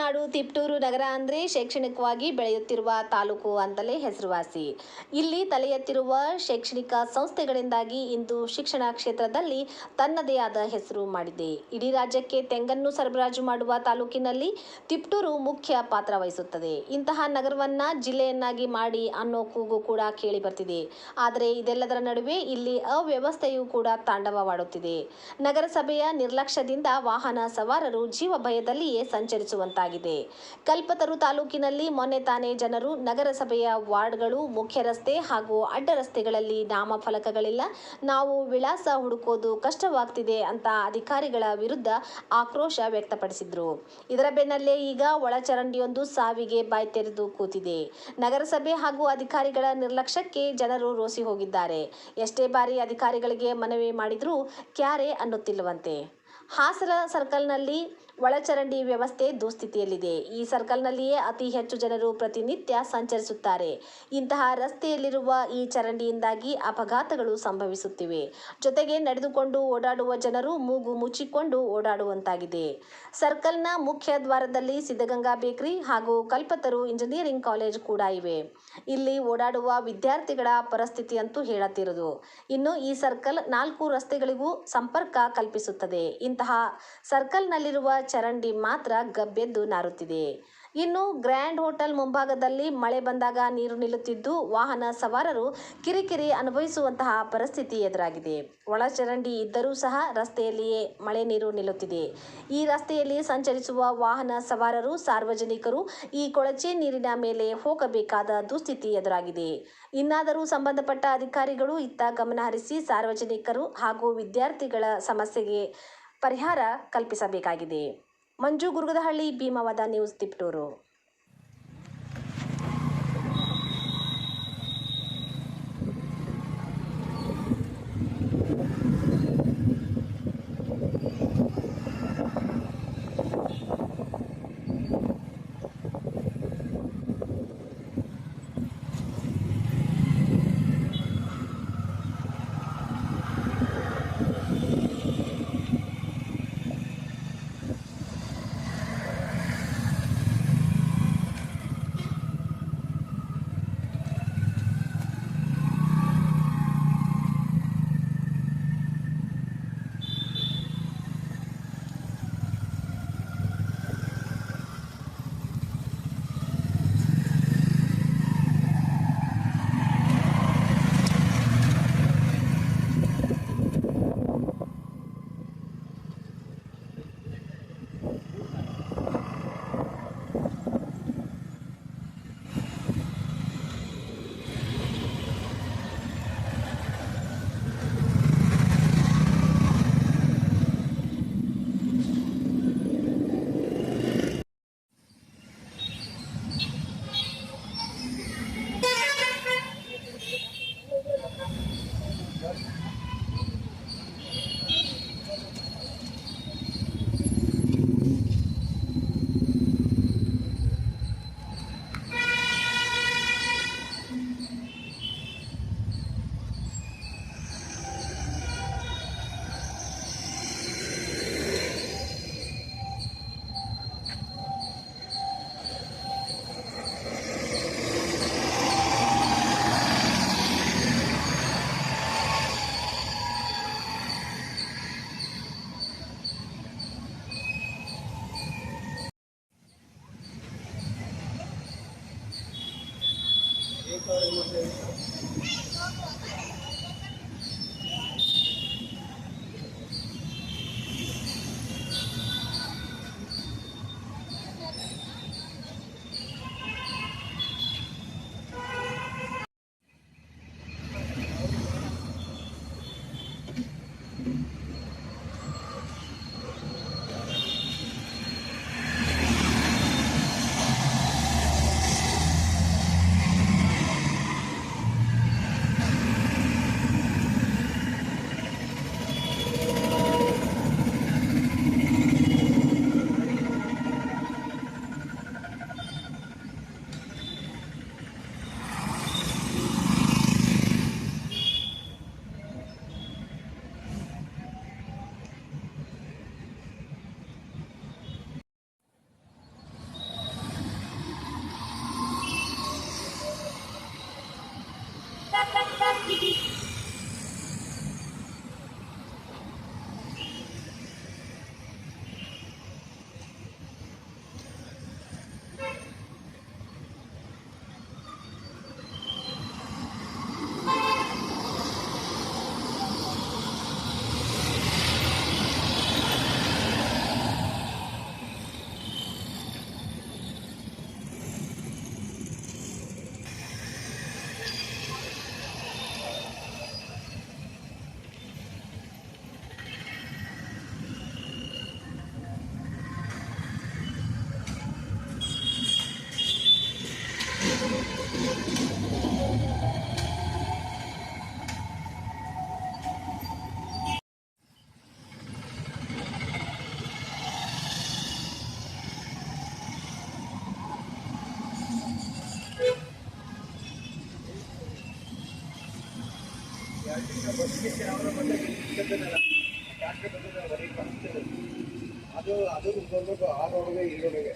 ಮಲೆನಾಡು ತಿಪಟೂರು ನಗರ ಅಂದರೆ ಶೈಕ್ಷಣಿಕವಾಗಿ ಬೆಳೆಯುತ್ತಿರುವ ತಾಲೂಕು ಅಂತಲೇ ಹೆಸರುವಾಸಿ. ಇಲ್ಲಿ ತಲೆ ಎತ್ತಿರುವ ಶೈಕ್ಷಣಿಕ ಸಂಸ್ಥೆಗಳಿಂದಾಗಿ ಇಂದು ಶಿಕ್ಷಣ ಕ್ಷೇತ್ರದಲ್ಲಿ ತನ್ನದೇ ಆದ ಹೆಸರು ಮಾಡಿದೆ. ಇಡೀ ರಾಜ್ಯಕ್ಕೆ ತೆಂಗನ್ನು ಸರಬರಾಜು ಮಾಡುವ ತಾಲೂಕಿನಲ್ಲಿ ತಿಪಟೂರು ಮುಖ್ಯ ಪಾತ್ರ ವಹಿಸುತ್ತದೆ. ಇಂತಹ ನಗರವನ್ನ ಜಿಲ್ಲೆಯನ್ನಾಗಿ ಮಾಡಿ ಅನ್ನೋ ಕೂಗು ಕೂಡ ಕೇಳಿ ಬರ್ತಿದೆ. ಆದರೆ ಇದೆಲ್ಲದರ ನಡುವೆ ಇಲ್ಲಿ ಅವ್ಯವಸ್ಥೆಯೂ ಕೂಡ ತಾಂಡವವಾಡುತ್ತಿದೆ. ನಗರಸಭೆಯ ನಿರ್ಲಕ್ಷ್ಯದಿಂದ ವಾಹನ ಸವಾರರು ಜೀವ ಭಯದಲ್ಲಿಯೇ ಸಂಚರಿಸುವಂತಾಗಿದೆ. ಕಲ್ಪತರು ತಾಲೂಕಿನಲ್ಲಿ ಮೊನ್ನೆ ತಾನೇ ಜನರು ನಗರಸಭೆಯ ವಾರ್ಡ್ಗಳು, ಮುಖ್ಯ ರಸ್ತೆ ಹಾಗೂ ಅಡ್ಡ ರಸ್ತೆಗಳಲ್ಲಿ ನಾಮಫಲಕಗಳಿಲ್ಲ, ನಾವು ವಿಳಾಸ ಹುಡುಕೋದು ಕಷ್ಟವಾಗ್ತಿದೆ ಅಂತ ಅಧಿಕಾರಿಗಳ ವಿರುದ್ಧ ಆಕ್ರೋಶ ವ್ಯಕ್ತಪಡಿಸಿದ್ರು. ಇದರ ಬೆನ್ನಲ್ಲೇ ಈಗ ಒಳಚರಂಡಿಯೊಂದು ಸಾವಿಗೆ ಬಾಯಿ ತೆರೆದು ಕೂತಿದೆ. ನಗರಸಭೆ ಹಾಗೂ ಅಧಿಕಾರಿಗಳ ನಿರ್ಲಕ್ಷ್ಯಕ್ಕೆ ಜನರು ರೋಸಿ ಹೋಗಿದ್ದಾರೆ. ಎಷ್ಟೇ ಬಾರಿ ಅಧಿಕಾರಿಗಳಿಗೆ ಮನವಿ ಮಾಡಿದ್ರೂ ಕ್ಯಾರೆ ಅನ್ನುತ್ತಿಲ್ಲವಂತೆ. ಹಾಸರ ಸರ್ಕಲ್ನಲ್ಲಿ ಒಳಚರಂಡಿ ವ್ಯವಸ್ಥೆ ದುಸ್ಥಿತಿಯಲ್ಲಿದೆ. ಈ ಸರ್ಕಲ್ನಲ್ಲಿಯೇ ಅತಿ ಹೆಚ್ಚು ಜನರು ಪ್ರತಿನಿತ್ಯ ಸಂಚರಿಸುತ್ತಾರೆ. ಇಂತಹ ರಸ್ತೆಯಲ್ಲಿರುವ ಈ ಚರಂಡಿಯಿಂದಾಗಿ ಅಪಘಾತಗಳು ಸಂಭವಿಸುತ್ತಿವೆ. ಜೊತೆಗೆ ನಡೆದುಕೊಂಡು ಓಡಾಡುವ ಜನರು ಮೂಗು ಮುಚ್ಚಿಕೊಂಡು ಓಡಾಡುವಂತಾಗಿದೆ. ಸರ್ಕಲ್ನ ಮುಖ್ಯ ದ್ವಾರದಲ್ಲಿ ಸಿದ್ಧಗಂಗಾ ಬೇಕರಿ ಹಾಗೂ ಕಲ್ಪತರು ಇಂಜಿನಿಯರಿಂಗ್ ಕಾಲೇಜ್ ಕೂಡ ಇವೆ. ಇಲ್ಲಿ ಓಡಾಡುವ ವಿದ್ಯಾರ್ಥಿಗಳ ಪರಿಸ್ಥಿತಿಯಂತೂ ಹೇಳತಿರದು. ಇನ್ನು ಈ ಸರ್ಕಲ್ 4 ರಸ್ತೆಗಳಿಗೂ ಸಂಪರ್ಕ ಕಲ್ಪಿಸುತ್ತದೆ. ಇಂತಹ ಸರ್ಕಲ್ನಲ್ಲಿರುವ ಚರಂಡಿ ಮಾತ್ರ ಗಬ್ಬೆದ್ದು ನಾರುತ್ತಿದೆ. ಇನ್ನು ಗ್ರ್ಯಾಂಡ್ ಹೋಟೆಲ್ ಮುಂಭಾಗದಲ್ಲಿ ಮಳೆ ಬಂದಾಗ ನೀರು ನಿಲ್ಲುತ್ತಿದ್ದು ವಾಹನ ಸವಾರರು ಕಿರಿಕಿರಿ ಅನುಭವಿಸುವಂತಹ ಪರಿಸ್ಥಿತಿ ಎದುರಾಗಿದೆ. ಒಳಚರಂಡಿ ಇದ್ದರೂ ಸಹ ರಸ್ತೆಯಲ್ಲಿಯೇ ಮಳೆ ನೀರು ನಿಲ್ಲುತ್ತಿದೆ. ಈ ರಸ್ತೆಯಲ್ಲಿ ಸಂಚರಿಸುವ ವಾಹನ ಸವಾರರು, ಸಾರ್ವಜನಿಕರು ಈ ಕೊಳಚೆ ನೀರಿನ ಮೇಲೆ ಹೋಗಬೇಕಾದ ದುಸ್ಥಿತಿ ಎದುರಾಗಿದೆ. ಇನ್ನಾದರೂ ಸಂಬಂಧಪಟ್ಟ ಅಧಿಕಾರಿಗಳು ಇತ್ತ ಗಮನ ಹರಿಸಿ ಸಾರ್ವಜನಿಕರು ಹಾಗೂ ವಿದ್ಯಾರ್ಥಿಗಳ ಸಮಸ್ಯೆಗೆ ಪರಿಹಾರ ಕಲ್ಪಿಸಬೇಕಾಗಿದೆ. ಮಂಜು ಗುರುಗದಹಳ್ಳಿ, ಭೀಮಾವದ ನ್ಯೂಸ್, ತಿಪಟೂರು. ಅದು ಬಂದ್ಬಿಟ್ಟು ಆ ರೋಡ್ಗೆ ಈ ರೋಡಿಗೆ